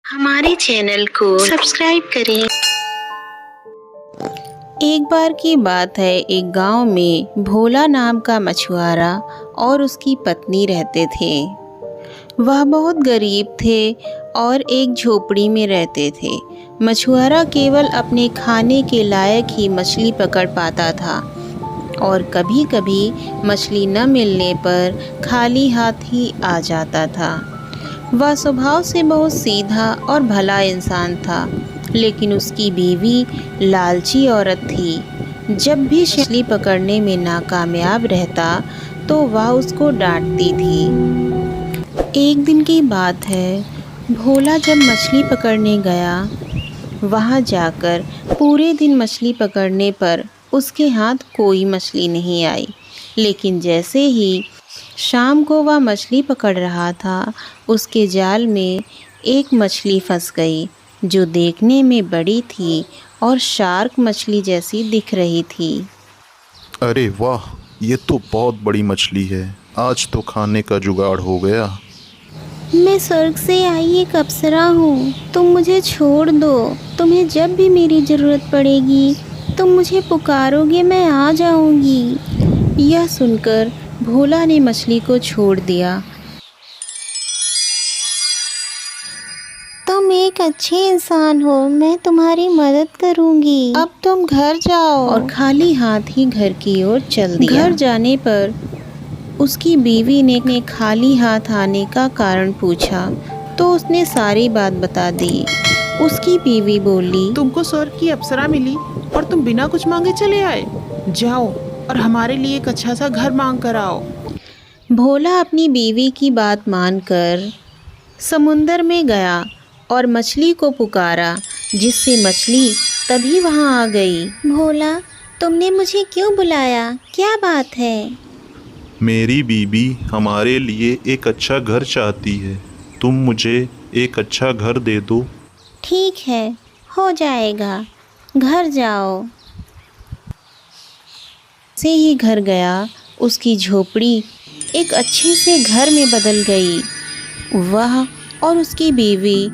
हमारे चैनल को सब्सक्राइब करें। एक बार की बात है, एक गांव में भोला नाम का मछुआरा और उसकी पत्नी रहते थे। वह बहुत गरीब थे और एक झोपड़ी में रहते थे। मछुआरा केवल अपने खाने के लायक ही मछली पकड़ पाता था और कभी कभी मछली न मिलने पर खाली हाथ ही आ जाता था। वह स्वभाव से बहुत सीधा और भला इंसान था, लेकिन उसकी बीवी लालची औरत थी। जब भी मछली पकड़ने में नाकामयाब रहता तो वह उसको डांटती थी। एक दिन की बात है, भोला जब मछली पकड़ने गया, वहां जाकर पूरे दिन मछली पकड़ने पर उसके हाथ कोई मछली नहीं आई। लेकिन जैसे ही शाम को वह मछली पकड़ रहा था, उसके जाल में एक मछली फंस गई जो देखने में बड़ी थी और शार्क मछली जैसी दिख रही थी। अरे वाह, ये तो बहुत बड़ी मछली है। आज तो खाने का जुगाड़ हो गया। मैं स्वर्ग से आई एक अप्सरा हूँ, तुम मुझे छोड़ दो। तुम्हें जब भी मेरी ज़रूरत पड़ेगी तुम मुझे पुकारोगे, मैं आ जाऊँगी। यह सुनकर भोला ने मछली को छोड़ दिया। तुम एक अच्छे इंसान हो, मैं तुम्हारी मदद करूँगी। अब तुम घर जाओ। और खाली हाथ ही घर की ओर चल दिया। घर जाने पर उसकी बीवी ने खाली हाथ आने का कारण पूछा तो उसने सारी बात बता दी। उसकी बीवी बोली, तुमको स्वर्ग की अप्सरा मिली और तुम बिना कुछ मांगे चले आए। जाओ और हमारे लिए एक अच्छा सा घर मांग कर आओ। भोला अपनी बीवी की बात मानकर समुंदर में गया और मछली को पुकारा, जिससे मछली तभी वहां आ गई। भोला, तुमने मुझे क्यों बुलाया? क्या बात है? मेरी बीबी हमारे लिए एक अच्छा घर चाहती है। तुम मुझे एक अच्छा घर दे दो। ठीक है, हो जाएगा, घर जाओ। से ही घर गया, उसकी झोपड़ी एक अच्छे से घर में बदल गई। वह और उसकी बीवी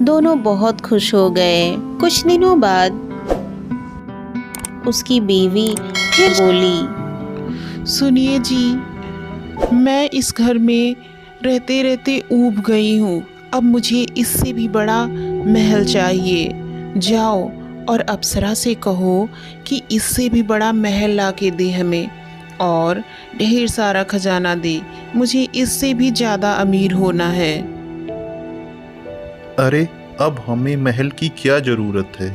दोनों बहुत खुश हो गए। कुछ दिनों बाद उसकी बीवी फिर बोली, सुनिए जी, मैं इस घर में रहते रहते ऊब गई हूँ। अब मुझे इससे भी बड़ा महल चाहिए। जाओ और अप्सरा से कहो कि इससे भी बड़ा महल ला के दे हमें और ढेर सारा खजाना दे। मुझे इससे भी ज़्यादा अमीर होना है। अरे, अब हमें महल की क्या ज़रूरत है?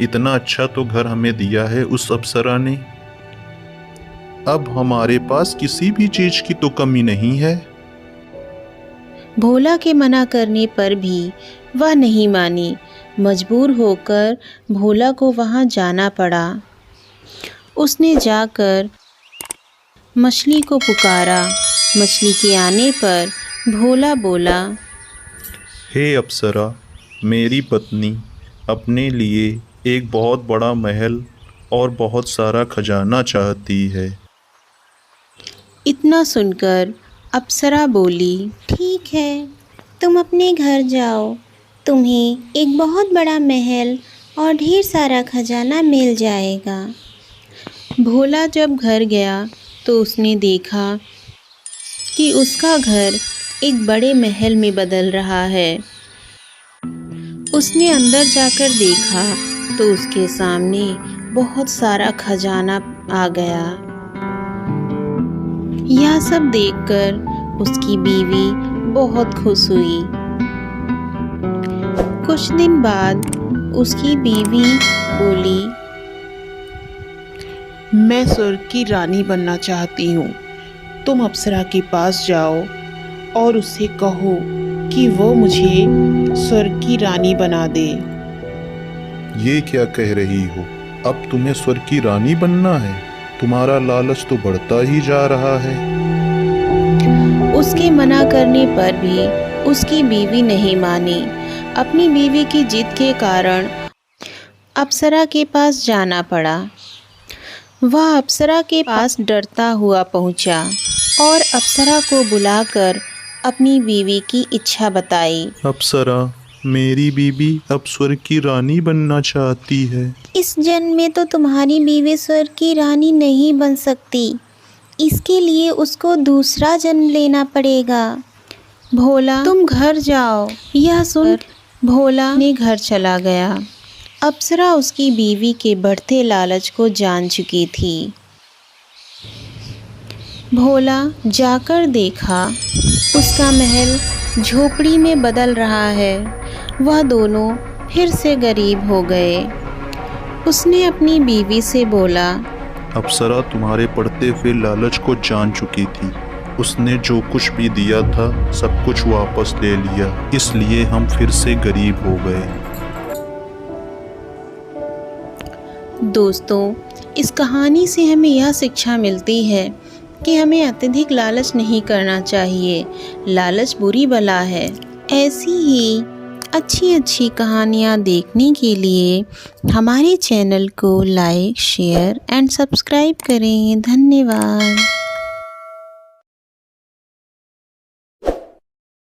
इतना अच्छा तो घर हमें दिया है उस अप्सरा ने। अब हमारे पास किसी भी चीज़ की तो कमी नहीं है। भोला के मना करने पर भी वह नहीं मानी। मजबूर होकर भोला को वहां जाना पड़ा। उसने जाकर मछली को पुकारा। मछली के आने पर भोला बोला, हे अप्सरा, मेरी पत्नी अपने लिए एक बहुत बड़ा महल और बहुत सारा खजाना चाहती है। इतना सुनकर अप्सरा बोली, ठीक है, तुम अपने घर जाओ, तुम्हें एक बहुत बड़ा महल और ढेर सारा खजाना मिल जाएगा। भोला जब घर गया तो उसने देखा कि उसका घर एक बड़े महल में बदल रहा है। उसने अंदर जाकर देखा तो उसके सामने बहुत सारा खजाना आ गया। यह सब देखकर उसकी बीवी बहुत खुश हुई। कुछ दिन बाद उसकी बीवी बोली, मैं स्वर्ग की रानी बनना चाहती हूँ। तुम अप्सरा के पास जाओ और उससे कहो कि वो मुझे स्वर्ग की रानी बना दे। ये क्या कह रही हो? अब तुम्हें स्वर्ग की रानी बनना है? तुम्हारा लालच तो बढ़ता ही जा रहा है। उसके मना करने पर भी उसकी बीवी नहीं मानी। अपनी बीवी की जिद के कारण अप्सरा के पास जाना पड़ा। वह अप्सरा के पास डरता हुआ पहुंचा और अप्सरा को बुलाकर अपनी बीवी की इच्छा बताई। अप्सरा, मेरी बीवी अब स्वर्ग की रानी बनना चाहती है। इस जन्म में तो तुम्हारी बीवी स्वर्ग की रानी नहीं बन सकती। इसके लिए उसको दूसरा जन्म लेना पड़ेगा। भोला, तुम घर जाओ। यह सुन भोला ने घर चला गया। अप्सरा उसकी बीवी के बढ़ते लालच को जान चुकी थी। भोला जाकर देखा उसका महल झोपड़ी में बदल रहा है। वह दोनों फिर से गरीब हो गए। उसने अपनी बीवी से बोला, अप्सरा तुम्हारे पड़ते हुए लालच को जान चुकी थी। उसने जो कुछ भी दिया था सब कुछ वापस ले लिया, इसलिए हम फिर से गरीब हो गए। दोस्तों, इस कहानी से हमें यह शिक्षा मिलती है कि हमें अत्यधिक लालच नहीं करना चाहिए। लालच बुरी बला है। ऐसी ही अच्छी अच्छी कहानियाँ देखने के लिए हमारे चैनल को लाइक, शेयर एंड सब्सक्राइब करें। धन्यवाद।